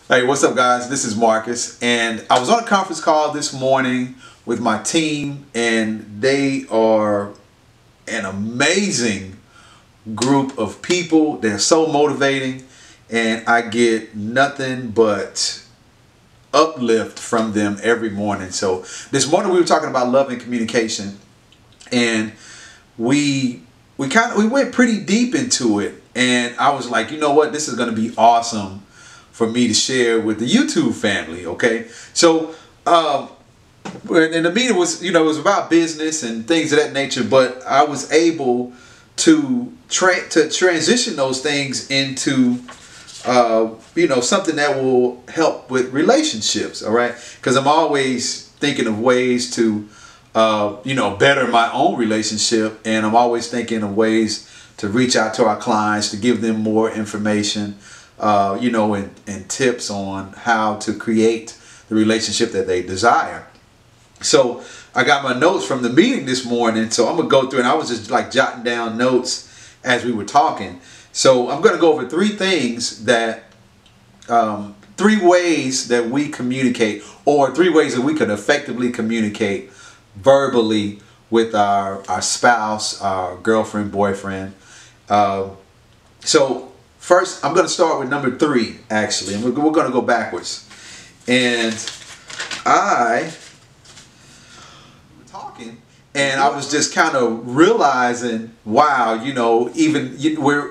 Hey, what's up, guys? This is Marcus, and I was on a conference call this morning with my team, and they are an amazing group of people. They're so motivating, and I get nothing but uplift from them every morning. So this morning we were talking about love and communication, and we we went pretty deep into it, and I was like, you know what, this is going to be awesome for me to share with the YouTube family. Okay, so and the meeting was, it was about business and things of that nature, but I was able to transition those things into something that will help with relationships. All right, because I'm always thinking of ways to better my own relationship, and I'm always thinking of ways to reach out to our clients to give them more information, and tips on how to create the relationship that they desire. So I got my notes from the meeting this morning, so I'm gonna go through, and I was just like jotting down notes as we were talking. So I'm gonna go over three things that, three ways that we communicate, or three ways that we can effectively communicate verbally with our spouse, our girlfriend, boyfriend. So first, I'm going to start with number three, actually, and we're going to go backwards. And I was talking, and I was just kind of realizing, wow, we're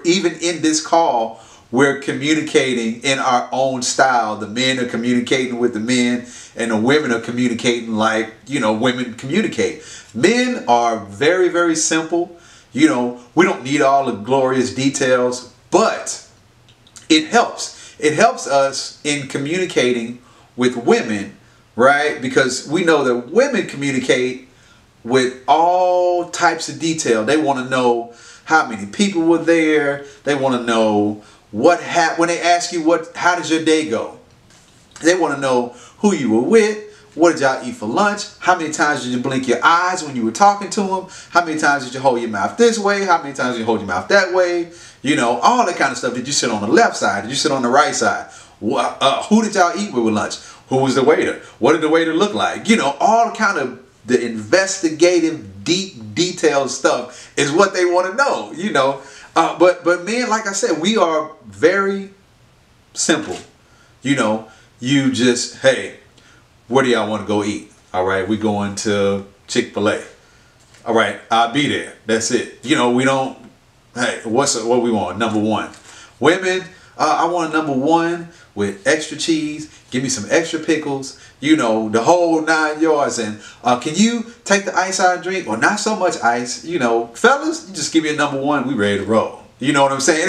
even in this call, we're communicating in our own style. The men are communicating with the men, and the women are communicating like, women communicate. Men are very, very simple. We don't need all the glorious details, but it helps. It helps us in communicating with women, right? Because we know that women communicate with all types of detail. They want to know how many people were there. They want to know what happened. When they ask you how did your day go? They want to know who you were with. What did y'all eat for lunch? How many times did you blink your eyes when you were talking to them? How many times did you hold your mouth this way? How many times did you hold your mouth that way? All that kind of stuff. Did you sit on the left side? Did you sit on the right side? Who did y'all eat with lunch? Who was the waiter? What did the waiter look like? All kind of the investigative, deep, detailed stuff is what they want to know. But men, like I said, we are very simple. You just, hey, where do y'all want to go eat? All right, we going to Chick-fil-A. All right, I'll be there. That's it. We don't, hey, what we want? Number one. Women, I want a number one with extra cheese. Give me some extra pickles. The whole 9 yards. And can you take the ice out and drink? Or not so much ice. Fellas, you just give me a number one. We ready to roll. You know what I'm saying?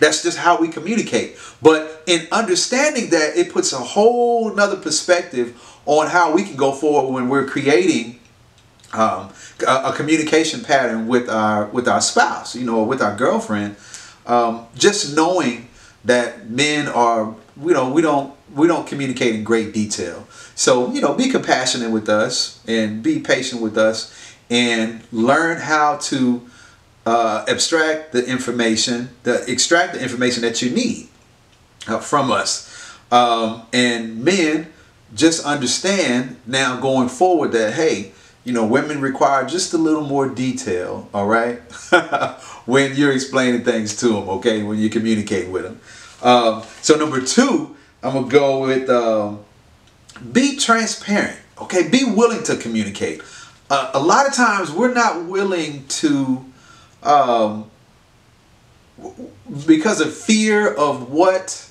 That's just how we communicate. But in understanding that, it puts a whole nother perspective on how we can go forward when we're creating a communication pattern with our spouse, or with our girlfriend. Just knowing that men are, we don't communicate in great detail. So, be compassionate with us and be patient with us, and learn how to extract the information that you need from us. And men, just understand now going forward that, hey, women require just a little more detail, all right, when you're explaining things to them, okay, when you communicate with them. So number two, I'm going to go with be transparent, okay, be willing to communicate. A lot of times we're not willing to, because of fear of what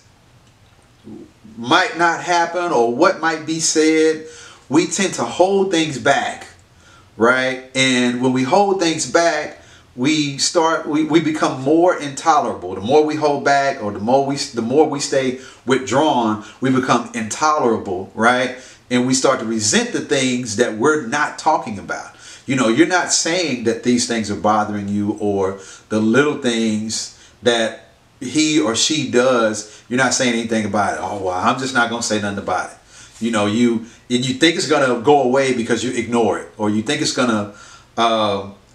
might not happen or what might be said, we tend to hold things back, right? And when we hold things back, we become more intolerable. The more we hold back, or the more we stay withdrawn, we become intolerable, right? And we start to resent the things that we're not talking about. You're not saying that these things are bothering you, or the little things that he or she does, you're not saying anything about it. Oh, well, I'm just not going to say nothing about it. You think it's going to go away because you ignore it, or you think it's going to,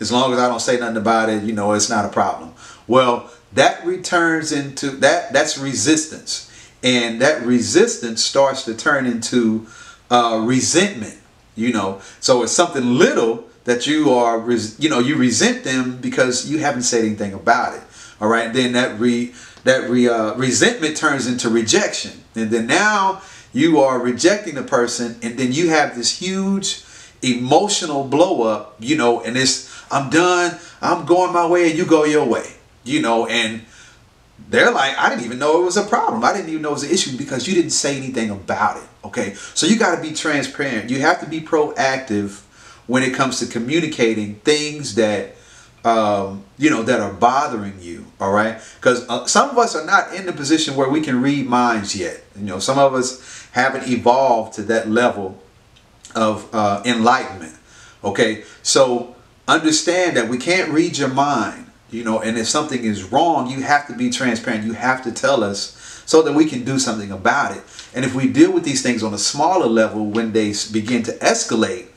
as long as I don't say nothing about it, it's not a problem. Well, that returns into that's resistance. and that resistance starts to turn into resentment. You know, so it's something little that you are, you know, you resent them because you haven't said anything about it. All right, then that resentment turns into rejection, and then now you are rejecting the person, and then you have this huge emotional blow up, you know, and it's, I'm done, I'm going my way and you go your way, you know, and they're like, I didn't even know it was a problem. I didn't even know it was an issue because you didn't say anything about it. Okay, so you got to be transparent. You have to be proactive when it comes to communicating things that you know, that are bothering you. All right, because some of us are not in the position where we can read minds yet. You know, some of us haven't evolved to that level of enlightenment. Okay, so understand that we can't read your mind. You know, and if something is wrong, you have to be transparent. You have to tell us so that we can do something about it. And if we deal with these things on a smaller level, when they begin to escalate,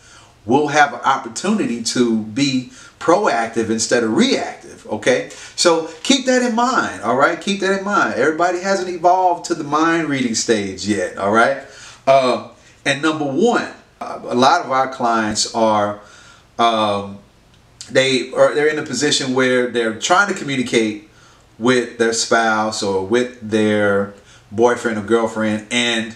we'll have an opportunity to be proactive instead of reactive. Okay, so keep that in mind. All right, keep that in mind. Everybody hasn't evolved to the mind reading stage yet. All right, and number one, a lot of our clients are they're in a position where they're trying to communicate with their spouse or with their boyfriend or girlfriend, and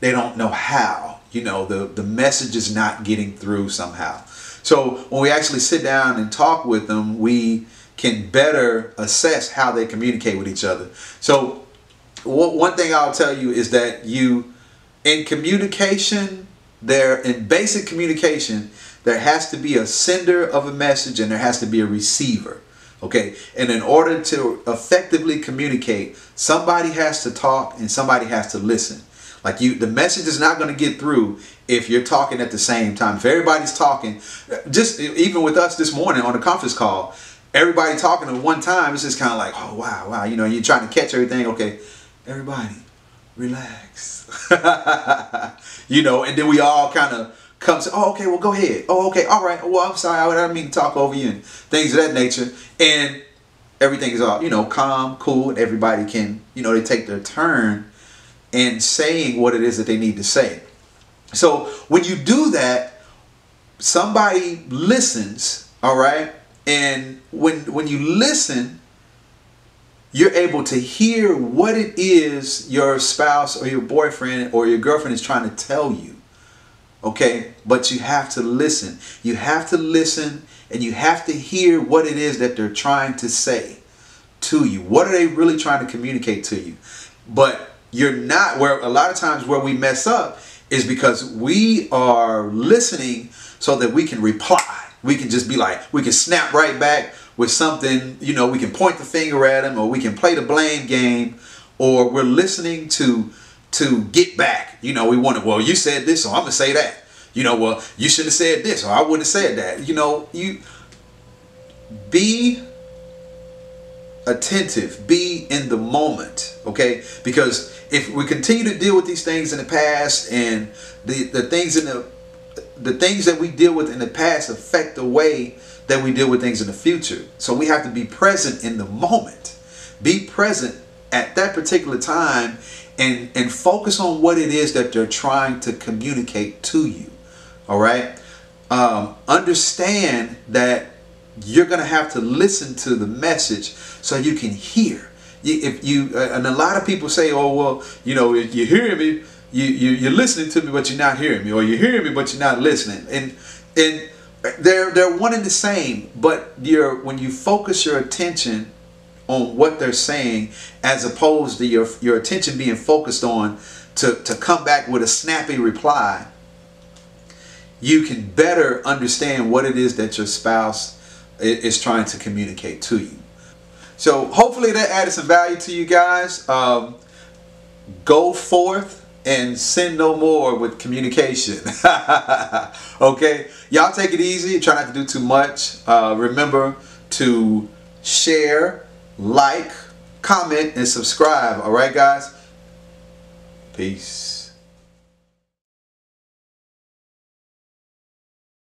they don't know how. You know, the message is not getting through somehow. So when we actually sit down and talk with them, we can better assess how they communicate with each other. So one thing I'll tell you is that in communication, in basic communication, there has to be a sender of a message and there has to be a receiver. Okay, and in order to effectively communicate, somebody has to talk and somebody has to listen. Like the message is not going to get through if you're talking at the same time. If everybody's talking, just even with us this morning on the conference call, everybody talking at one time, it's just kind of like, oh wow, you know, you're trying to catch everything. Okay, everybody, relax. You know, and then we all kind of come to, oh, okay, well, go ahead. Oh, okay, all right. Well, I'm sorry, I didn't mean to talk over you and things of that nature. And everything is all, you know, calm, cool, and everybody can, you know, they take their turn in saying what it is that they need to say. So when you do that, somebody listens, all right? And when you listen, you're able to hear what it is your spouse or your boyfriend or your girlfriend is trying to tell you. Okay, but you have to listen. You have to listen and you have to hear what it is that they're trying to say to you. What are they really trying to communicate to you? But you're not, where a lot of times where we mess up is because we are listening so that we can reply. We can just be like, we can snap right back with something, you know, we can point the finger at them, or we can play the blame game, or we're listening to get back. You know, we want to, well, you said this, so I'm gonna say that. You know, well, you should have said this, or I wouldn't have said that. You know, you be attentive, be in the moment, okay? Because if we continue to deal with these things in the past, and the things that we deal with in the past affect the way that we deal with things in the future. So we have to be present in the moment. Be present at that particular time and focus on what it is that they're trying to communicate to you. All right? Understand that you're going to have to listen to the message so you can hear. And a lot of people say, oh, well, you know, you're hearing me, you're listening to me, but you're not hearing me, or you're hearing me, but you're not listening. And they're one and the same, but when you focus your attention on what they're saying, as opposed to your attention being focused on to come back with a snappy reply, you can better understand what it is that your spouse is trying to communicate to you. So hopefully that added some value to you guys. Go forth and sin no more with communication. Okay, y'all take it easy. Try not to do too much. Remember to share, like, comment, and subscribe. All right, guys. Peace.